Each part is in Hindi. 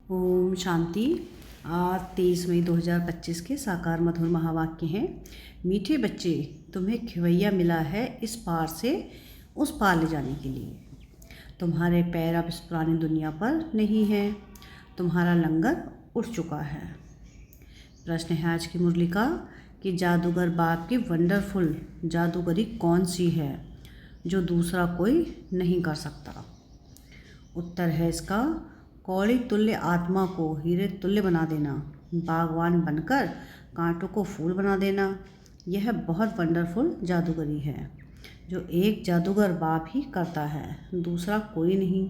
ओम शांति। आज 23 मई 2025 के साकार मधुर महावाक्य हैं। मीठे बच्चे, तुम्हें खिवैया मिला है इस पार से उस पार ले जाने के लिए। तुम्हारे पैर अब इस पुरानी दुनिया पर नहीं हैं। तुम्हारा लंगर उठ चुका है। प्रश्न है आज की मुरली का कि जादूगर बाप की वंडरफुल जादूगरी कौन सी है जो दूसरा कोई नहीं कर सकता। उत्तर है इसका कौड़ी तुल्य आत्मा को हीरे तुल्य बना देना, बागवान बनकर कांटों को फूल बना देना। यह बहुत वंडरफुल जादूगरी है जो एक जादूगर बाप ही करता है, दूसरा कोई नहीं।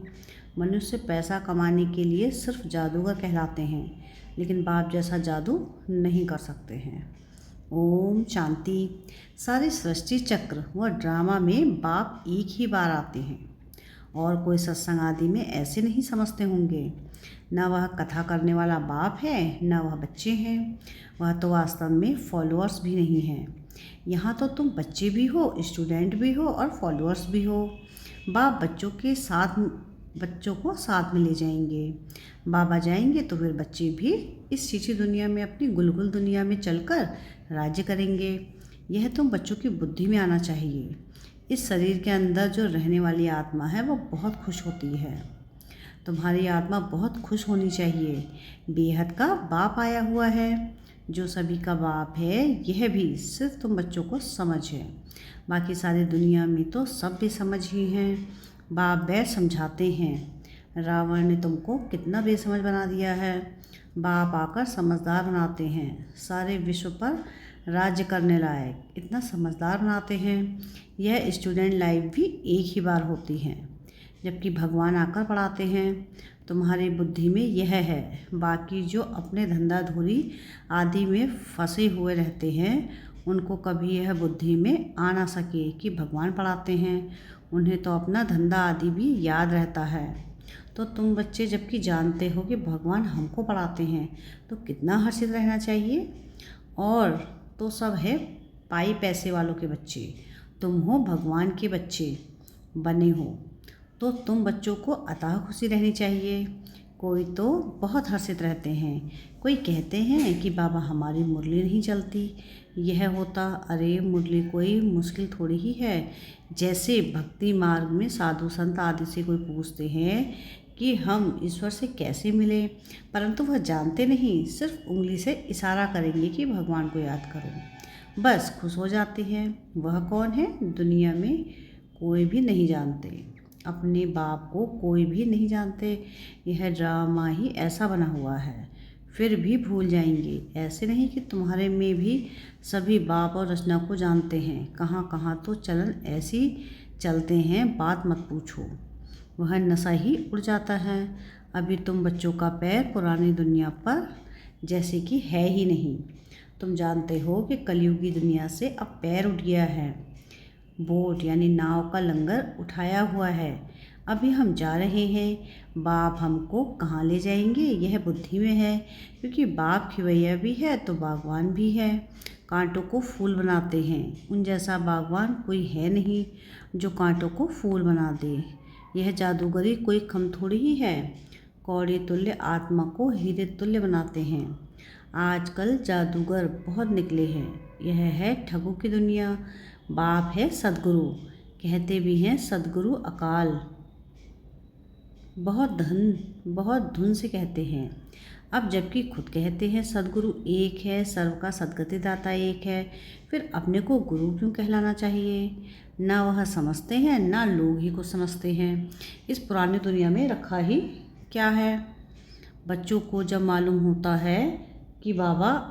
मनुष्य पैसा कमाने के लिए सिर्फ जादूगर कहलाते हैं, लेकिन बाप जैसा जादू नहीं कर सकते हैं। ओम शांति। सारे सृष्टि चक्र व ड्रामा में बाप एक ही बार आते हैं और कोई सत्संग आदि में ऐसे नहीं समझते होंगे। न वह कथा करने वाला बाप है, न वह बच्चे हैं। वह तो वास्तव में फॉलोअर्स भी नहीं हैं। यहाँ तो तुम बच्चे भी हो, स्टूडेंट भी हो और फॉलोअर्स भी हो। बाप बच्चों को साथ में ले जाएंगे। बाबा जाएंगे तो फिर बच्चे भी इस चीची दुनिया में अपनी गुलगुल दुनिया में चलकर राज्य करेंगे। यह तुम बच्चों की बुद्धि में आना चाहिए। इस शरीर के अंदर जो रहने वाली आत्मा है वो बहुत खुश होती है। तुम्हारी आत्मा बहुत खुश होनी चाहिए। बेहद का बाप आया हुआ है जो सभी का बाप है। यह भी सिर्फ तुम बच्चों को समझ है, बाकी सारी दुनिया में तो सब भी समझ ही हैं। बाप बैठ समझाते हैं। रावण ने तुमको कितना बेसमझ बना दिया है। बाप आकर समझदार बनाते हैं। सारे विश्व पर राज्य करने लायक इतना समझदार बनाते हैं। यह स्टूडेंट लाइफ भी एक ही बार होती है, जबकि भगवान आकर पढ़ाते हैं। तुम्हारी बुद्धि में यह है। बाकी जो अपने धंधाधूरी आदि में फंसे हुए रहते हैं, उनको कभी यह बुद्धि में आ ना सके कि भगवान पढ़ाते हैं। उन्हें तो अपना धंधा आदि भी याद रहता है। तो तुम बच्चे जबकि जानते हो कि भगवान हमको पढ़ाते हैं, तो कितना हर्षित रहना चाहिए। और तो सब है पाई पैसे वालों के बच्चे। तुम हो भगवान के बच्चे बने हो, तो तुम बच्चों को अतः खुशी रहनी चाहिए। कोई तो बहुत हर्षित रहते हैं। कोई कहते हैं कि बाबा हमारी मुरली नहीं चलती। यह होता, अरे मुरली कोई मुश्किल थोड़ी ही है। जैसे भक्ति मार्ग में साधु संत आदि से कोई पूछते हैं कि हम ईश्वर से कैसे मिले, परंतु वह जानते नहीं, सिर्फ उंगली से इशारा करेंगे कि भगवान को याद करो, बस खुश हो जाते हैं। वह कौन है? दुनिया में कोई भी नहीं जानते। अपने बाप को कोई भी नहीं जानते। यह ड्रामा ही ऐसा बना हुआ है, फिर भी भूल जाएंगे। ऐसे नहीं कि तुम्हारे में भी सभी बाप और रचना को जानते हैं। कहाँ कहाँ तो चलन ऐसी चलते हैं, बात मत पूछो। वह नशा ही उड़ जाता है। अभी तुम बच्चों का पैर पुरानी दुनिया पर जैसे कि है ही नहीं। तुम जानते हो कि कलयुगी दुनिया से अब पैर उठ गया है। बोट यानी नाव का लंगर उठाया हुआ है। अभी हम जा रहे हैं। बाप हमको कहाँ ले जाएंगे यह बुद्धि में है, क्योंकि बाप खिवैया भी है तो बागवान भी है। कांटों को फूल बनाते हैं। उन जैसा बागवान कोई है नहीं जो कांटों को फूल बना दे। यह जादूगरी कोई कम थोड़ी ही है। कौड़ी तुल्य आत्मा को हीरे तुल्य बनाते हैं। आजकल जादूगर बहुत निकले हैं। यह है ठगों की दुनिया। बाप है सदगुरु, कहते भी हैं सदगुरु अकाल। बहुत धुन से कहते हैं। अब जबकि खुद कहते हैं सदगुरु एक है, सर्व का सदगति दाता एक है, फिर अपने को गुरु क्यों कहलाना चाहिए? ना वह समझते हैं, ना लोग ही को समझते हैं। इस पुरानी दुनिया में रखा ही क्या है? बच्चों को जब मालूम होता है कि बाबा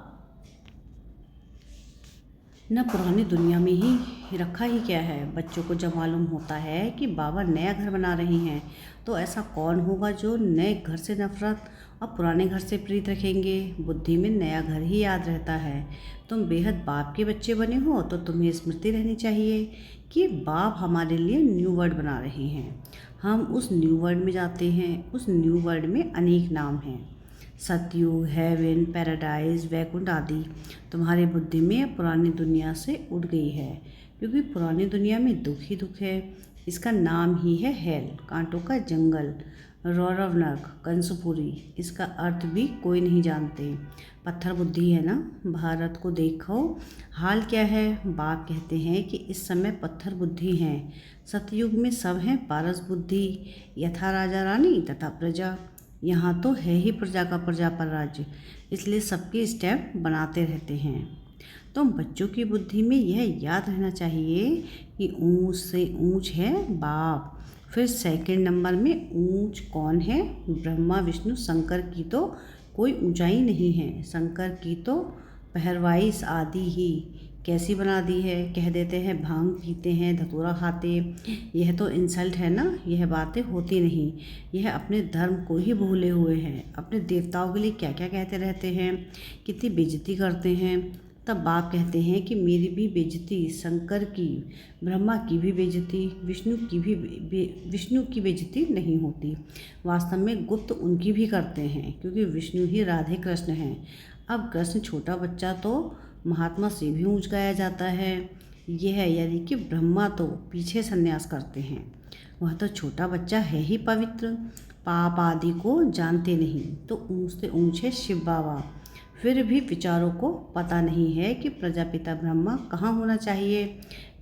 न पुरानी दुनिया में ही रखा ही क्या है, बच्चों को जब मालूम होता है कि बाबा नया घर बना रहे हैं, तो ऐसा कौन होगा जो नए घर से नफरत और पुराने घर से प्रीत रखेंगे। बुद्धि में नया घर ही याद रहता है। तुम बेहद बाप के बच्चे बने हो तो तुम्हें स्मृति रहनी चाहिए कि बाप हमारे लिए न्यू वर्ल्ड बना रहे हैं। हम उस न्यू वर्ल्ड में जाते हैं। उस न्यू वर्ल्ड में अनेक नाम हैं, सतयुग, हेवन, पैराडाइज, वैकुंठ आदि। तुम्हारी बुद्धि में पुरानी दुनिया से उड़ गई है, क्योंकि पुरानी दुनिया में दुख ही दुख है। इसका नाम ही है हेल, कांटों का जंगल। रौरवनक, कंसपुरी, इसका अर्थ भी कोई नहीं जानते। पत्थर बुद्धि है ना। भारत को देखो हाल क्या है। बाप कहते हैं कि इस समय पत्थर बुद्धि हैं। सतयुग में सब हैं पारस बुद्धि, यथा राजा रानी तथा प्रजा। यहाँ तो है ही प्रजा का प्रजा पर राज्य, इसलिए सबके स्टेप बनाते रहते हैं। तो बच्चों की बुद्धि में यह याद रहना चाहिए कि ऊंच से ऊंच है बाप। फिर सेकंड नंबर में ऊंच कौन है? ब्रह्मा विष्णु शंकर की तो कोई ऊंचाई नहीं है। शंकर की तो पहरवाइश आदि ही कैसी बना दी है। कह देते हैं भांग पीते हैं, धतूरा खाते। यह तो इंसल्ट है ना। यह बातें होती नहीं। यह अपने धर्म को ही भूले हुए हैं। अपने देवताओं के लिए क्या क्या कहते रहते हैं, कितनी बेइज्जती करते हैं। तब बाप कहते हैं कि मेरी भी बेइज्जती, शंकर की, ब्रह्मा की भी बेइज्जती, विष्णु की बेइज्जती नहीं होती। वास्तव में गुप्त उनकी भी करते हैं, क्योंकि विष्णु ही राधे कृष्ण हैं। अब कृष्ण छोटा बच्चा तो महात्मा से भी ऊंच गाया जाता है। यह है यानी कि ब्रह्मा तो पीछे संन्यास करते हैं। वह तो छोटा बच्चा है ही पवित्र, पाप आदि को जानते नहीं। तो ऊंच से ऊंच है शिव बाबा। फिर भी विचारों को पता नहीं है कि प्रजापिता ब्रह्मा कहाँ होना चाहिए।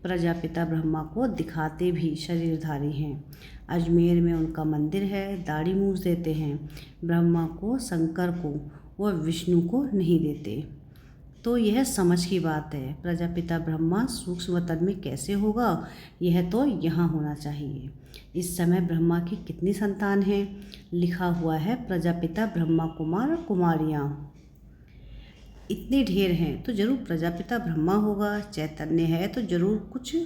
प्रजापिता ब्रह्मा को दिखाते भी शरीरधारी हैं। अजमेर में उनका मंदिर है, दाढ़ी मूछ देते हैं। ब्रह्मा को, शंकर को व विष्णु को नहीं देते। तो यह समझ की बात है। प्रजापिता ब्रह्मा सूक्ष्म तन में कैसे होगा, यह तो यहाँ होना चाहिए। इस समय ब्रह्मा की कितनी संतान हैं? लिखा हुआ है प्रजापिता ब्रह्मा कुमार कुमारियाँ इतने ढेर हैं, तो जरूर प्रजापिता ब्रह्मा होगा। चैतन्य है तो जरूर कुछ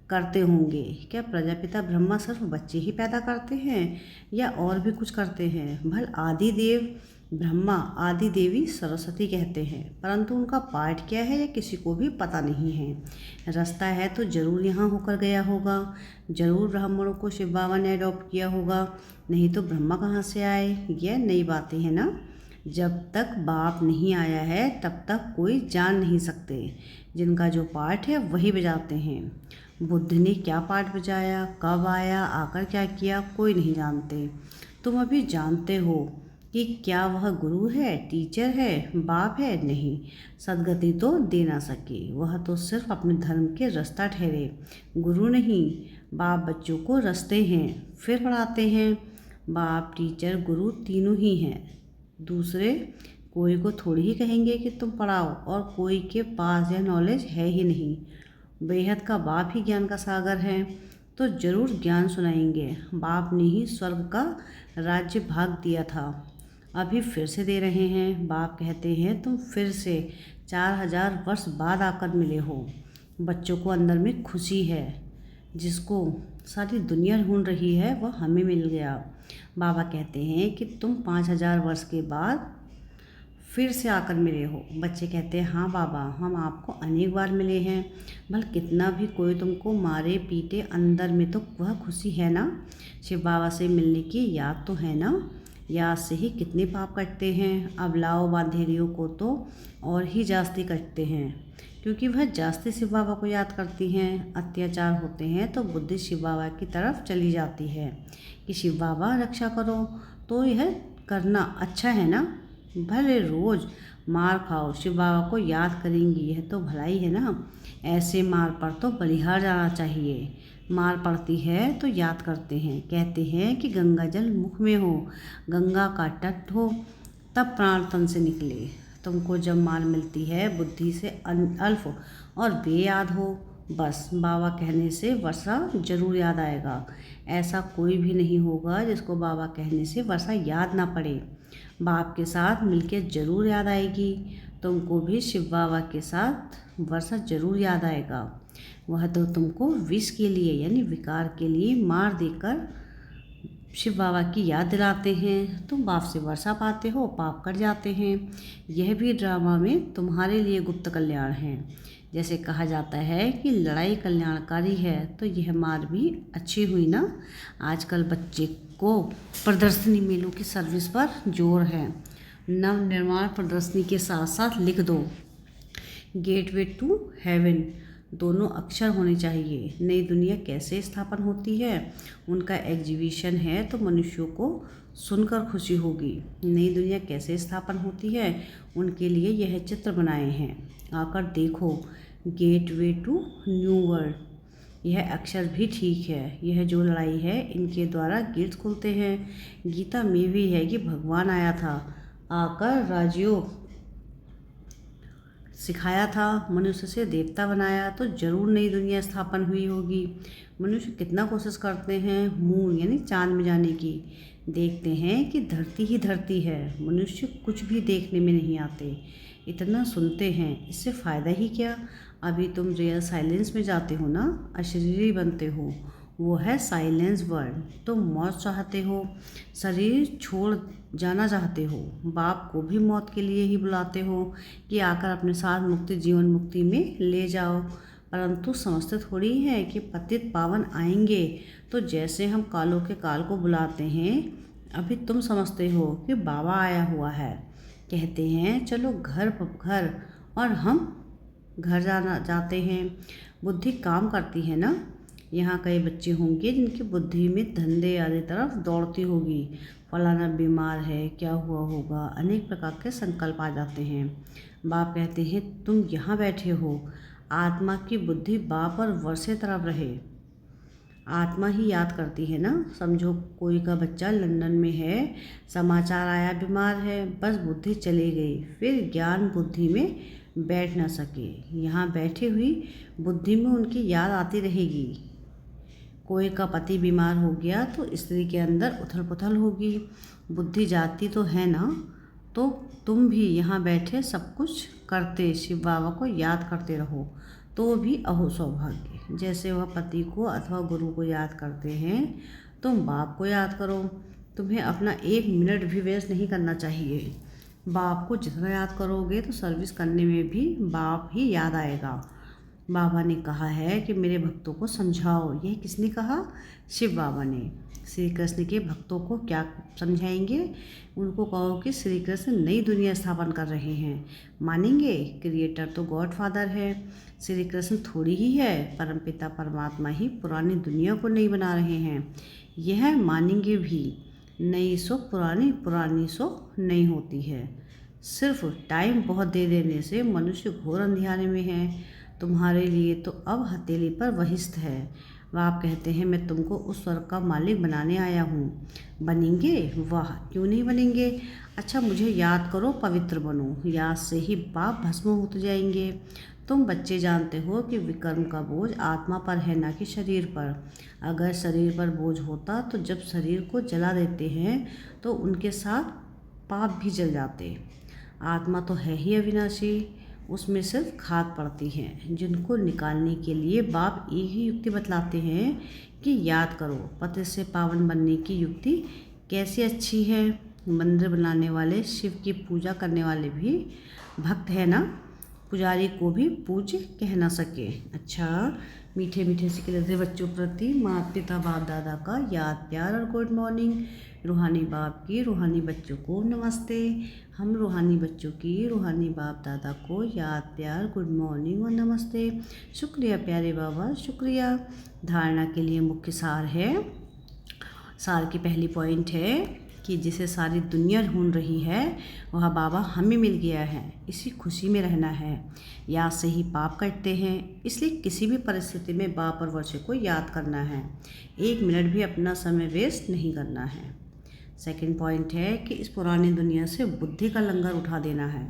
करते होंगे। क्या प्रजापिता ब्रह्मा सिर्फ बच्चे ही पैदा करते हैं या और भी कुछ करते हैं? भल आदि देव ब्रह्मा, आदि देवी सरस्वती कहते हैं, परंतु उनका पाठ क्या है यह किसी को भी पता नहीं है। रास्ता है तो जरूर यहाँ होकर गया होगा। जरूर ब्राह्मणों को शिव बाबा ने अडॉप्ट किया होगा, नहीं तो ब्रह्मा कहाँ से आए? यह नई बातें हैं ना। जब तक बाप नहीं आया है तब तक कोई जान नहीं सकते। जिनका जो पाठ है वही बजाते हैं। बुद्ध ने क्या पाठ बजाया, कब आया, आकर क्या किया, कोई नहीं जानते। तुम अभी जानते हो कि क्या वह गुरु है, टीचर है, बाप है? नहीं, सदगति तो दे ना सके। वह तो सिर्फ अपने धर्म के रास्ता ठहरे, गुरु नहीं। बाप बच्चों को रस्ते हैं, फिर पढ़ाते हैं। बाप, टीचर, गुरु तीनों ही हैं। दूसरे कोई को थोड़ी ही कहेंगे कि तुम पढ़ाओ, और कोई के पास यह नॉलेज है ही नहीं। बेहद का बाप ही ज्ञान का सागर है, तो जरूर ज्ञान सुनाएंगे। बाप ने ही स्वर्ग का राज्य भाग दिया था, अभी फिर से दे रहे हैं। बाप कहते हैं तुम फिर से 4000 वर्ष बाद आकर मिले हो। बच्चों को अंदर में खुशी है, जिसको सारी दुनिया ढूंढ रही है वह हमें मिल गया। बाबा कहते हैं कि तुम 5000 वर्ष के बाद फिर से आकर मिले हो। बच्चे कहते हैं हाँ बाबा, हम आपको अनेक बार मिले हैं। भल कितना भी कोई तुमको मारे पीटे, अंदर में तो वह खुशी है ना। शिव बाबा से मिलने की याद तो है ना। याद से ही कितने पाप कटते हैं। अब लाओ बांधेरियों को तो और ही जास्ती कटते हैं, क्योंकि वह जास्ती शिव बाबा को याद करती हैं। अत्याचार होते हैं तो बुद्धि शिव बाबा की तरफ चली जाती है कि शिव बाबा रक्षा करो। तो यह करना अच्छा है ना। भले रोज़ मार खाओ, शिव बाबा को याद करेंगी, यह तो भलाई है ना। ऐसे मार पर तो बलिहार जाना चाहिए। मार पड़ती है तो याद करते हैं, कहते हैं कि गंगा जल मुख में हो, गंगा का तट हो, तब प्राण तन से निकले। तुमको जब मार मिलती है बुद्धि से अल्फ और बेयाद हो, बस बाबा कहने से वर्षा जरूर याद आएगा। ऐसा कोई भी नहीं होगा जिसको बाबा कहने से वर्षा याद ना पड़े। बाप के साथ मिलके जरूर याद आएगी। तुमको भी शिव बाबा के साथ वर्षा जरूर याद आएगा। वह तो तुमको विष के लिए यानी विकार के लिए मार देकर शिव बाबा की याद दिलाते हैं। तुम बाप से वर्षा पाते हो, पाप कट जाते हैं। यह भी ड्रामा में तुम्हारे लिए गुप्त कल्याण है। जैसे कहा जाता है कि लड़ाई कल्याणकारी है, तो यह मार भी अच्छी हुई ना। आजकल बच्चे को प्रदर्शनी मेलों की सर्विस पर जोर है। नव निर्माण प्रदर्शनी के साथ साथ लिख दो गेटवे टू हेवन, दोनों अक्षर होने चाहिए। नई दुनिया कैसे स्थापन होती है, उनका एग्जीबिशन है तो मनुष्यों को सुनकर खुशी होगी। नई दुनिया कैसे स्थापन होती है, उनके लिए यह चित्र बनाए हैं। आकर देखो, गेटवे टू न्यू वर्ल्ड। यह अक्षर भी ठीक है। यह जो लड़ाई है, इनके द्वारा गेट्स खुलते हैं। गीता में भी है कि भगवान आया था, आकर राजयोग सिखाया था, मनुष्य से देवता बनाया, तो जरूर नई दुनिया स्थापन हुई होगी। मनुष्य कितना कोशिश करते हैं मून यानी चांद में जाने की, देखते हैं कि धरती ही धरती है। मनुष्य कुछ भी देखने में नहीं आते, इतना सुनते हैं, इससे फ़ायदा ही क्या। अभी तुम रियल साइलेंस में जाते हो ना, अशरीरी बनते हो, वो है साइलेंस वर्ल्ड। तुम मौत चाहते हो, शरीर छोड़ जाना चाहते हो, बाप को भी मौत के लिए ही बुलाते हो कि आकर अपने साथ मुक्ति जीवन मुक्ति में ले जाओ। परंतु समझते थोड़ी है कि पतित पावन आएंगे, तो जैसे हम कालों के काल को बुलाते हैं, अभी तुम समझते हो कि बाबा आया हुआ है। कहते हैं चलो घर, और हम घर जाते हैं। बुद्धि काम करती है ना। यहाँ कई बच्चे होंगे जिनकी बुद्धि में धंधे आदि तरफ दौड़ती होगी। फलाना बीमार है, क्या हुआ होगा, अनेक प्रकार के संकल्प आ जाते हैं। बाप कहते हैं तुम यहाँ बैठे हो, आत्मा की बुद्धि बाप और वर्षे तरफ रहे। आत्मा ही याद करती है ना। समझो कोई का बच्चा लंदन में है, समाचार आया बीमार है, बस बुद्धि चली गई, फिर ज्ञान बुद्धि में बैठ ना सके। यहाँ बैठी हुई बुद्धि में उनकी याद आती रहेगी। कोई का पति बीमार हो गया तो स्त्री के अंदर उथल पुथल होगी, बुद्धि जाती तो है ना। तो तुम भी यहाँ बैठे सब कुछ करते शिव बाबा को याद करते रहो, तो भी अहो सौभाग्य। जैसे वह पति को अथवा गुरु को याद करते हैं, तुम बाप को याद करो। तुम्हें अपना 1 मिनट भी वेस्ट नहीं करना चाहिए। बाप को जितना याद करोगे तो सर्विस करने में भी बाप ही याद आएगा। बाबा ने कहा है कि मेरे भक्तों को समझाओ। यह किसने कहा? शिव बाबा ने। श्री कृष्ण के भक्तों को क्या समझाएंगे? उनको कहो कि श्री कृष्ण नई दुनिया स्थापन कर रहे हैं। मानेंगे? क्रिएटर तो गॉड फादर है, श्री कृष्ण थोड़ी ही है, परमपिता परमात्मा ही पुरानी दुनिया को नई बना रहे हैं। यह मानेंगे भी। नई सो पुरानी, पुरानी सो नई होती है। सिर्फ टाइम बहुत दे देने से मनुष्य घोर अंधियारे में है। तुम्हारे लिए तो अब हथेली पर वहिष्ठ है। बाप कहते हैं मैं तुमको उस स्वर्ग का मालिक बनाने आया हूँ। बनेंगे? वाह, क्यों नहीं बनेंगे। अच्छा मुझे याद करो, पवित्र बनो। याद से ही पाप भस्म होते जाएंगे। तुम बच्चे जानते हो कि विकर्म का बोझ आत्मा पर है, ना कि शरीर पर। अगर शरीर पर बोझ होता तो जब शरीर को जला देते हैं तो उनके साथ पाप भी जल जाते। आत्मा तो है ही अविनाशी, उसमें सिर्फ खाद पड़ती है, जिनको निकालने के लिए बाप एक ही युक्ति बतलाते हैं कि याद करो। पति से पावन बनने की युक्ति कैसी अच्छी है। मंदिर बनाने वाले शिव की पूजा करने वाले भी भक्त है ना, पुजारी को भी पूज्य कह ना सके। अच्छा, मीठे मीठे सिकलते बच्चों प्रति माता पिता बाप दादा का याद प्यार और गुड मॉर्निंग। रूहानी बाप की रूहानी बच्चों को नमस्ते। हम रूहानी बच्चों की रूहानी बाप दादा को याद प्यार गुड मॉर्निंग और नमस्ते। शुक्रिया प्यारे बाबा, शुक्रिया। धारणा के लिए मुख्य सार है। सार की पहली पॉइंट है कि जिसे सारी दुनिया ढूंढ रही है वह बाबा हमें मिल गया है। इसी खुशी में रहना है। याद से ही पाप कटते हैं, इसलिए किसी भी परिस्थिति में बाप और वर्षे को याद करना है। 1 मिनट भी अपना समय वेस्ट नहीं करना है। सेकंड पॉइंट है कि इस पुरानी दुनिया से बुद्धि का लंगर उठा देना है।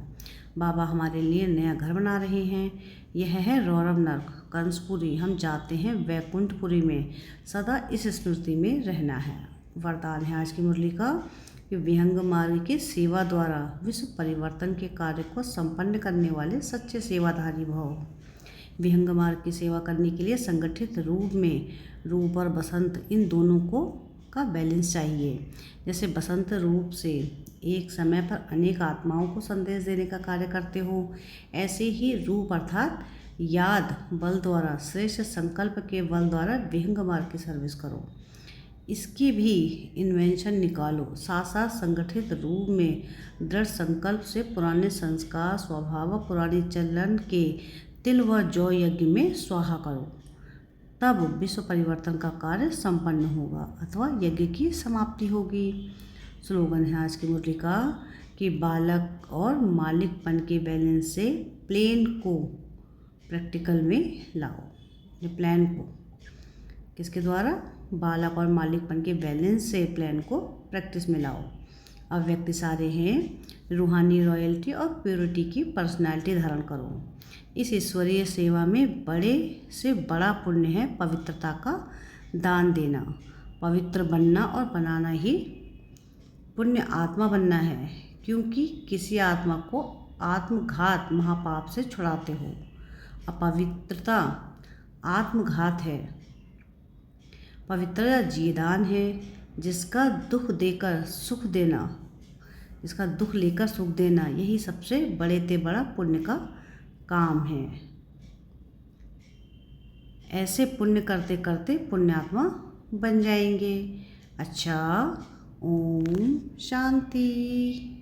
बाबा हमारे लिए नया घर बना रहे हैं। यह है रौरव नर्क, कंसपुरी। हम जाते हैं वैकुंठपुरी में। सदा इस स्मृति में रहना है। वरदान है आज की मुरली का कि विहंग मार्ग की सेवा द्वारा विश्व परिवर्तन के कार्य को संपन्न करने वाले सच्चे सेवाधारी भव। विहंग मार्ग की सेवा करने के लिए संगठित रूप में रूप और बसंत, इन दोनों को का बैलेंस चाहिए। जैसे बसंत रूप से एक समय पर अनेक आत्माओं को संदेश देने का कार्य करते हो, ऐसे ही रूप अर्थात याद बल द्वारा, श्रेष्ठ संकल्प के बल द्वारा विहंग मार्ग की सर्विस करो। इसकी भी इन्वेंशन निकालो। साथ साथ संगठित रूप में दृढ़ संकल्प से पुराने संस्कार स्वभाव पुरानी चलन के तिल व जौ यज्ञ में स्वाहा करो। तब विश्व परिवर्तन का कार्य संपन्न होगा अथवा यज्ञ की समाप्ति होगी। स्लोगन है आज की मुरली का कि बालक और मालिकपन के बैलेंस से प्लेन को प्रैक्टिकल में लाओ। ये प्लान को किसके द्वारा? बालक और मालिकपन के बैलेंस से प्लान को प्रैक्टिस में लाओ। अब व्यक्ति सारे हैं रूहानी रॉयल्टी और प्योरिटी की पर्सनालिटी धारण करो। इस ईश्वरीय सेवा में बड़े से बड़ा पुण्य है पवित्रता का दान देना। पवित्र बनना और बनाना ही पुण्य आत्मा बनना है, क्योंकि किसी आत्मा को आत्मघात महापाप से छुड़ाते हो। अपवित्रता आत्मघात है, पवित्रता जीदान है जिसका दुख देकर सुख देना, जिसका दुख लेकर सुख देना, यही सबसे बड़े ते बड़ा पुण्य का काम है। ऐसे पुण्य करते करते पुण्यात्मा बन जाएंगे। अच्छा, ओम शांति।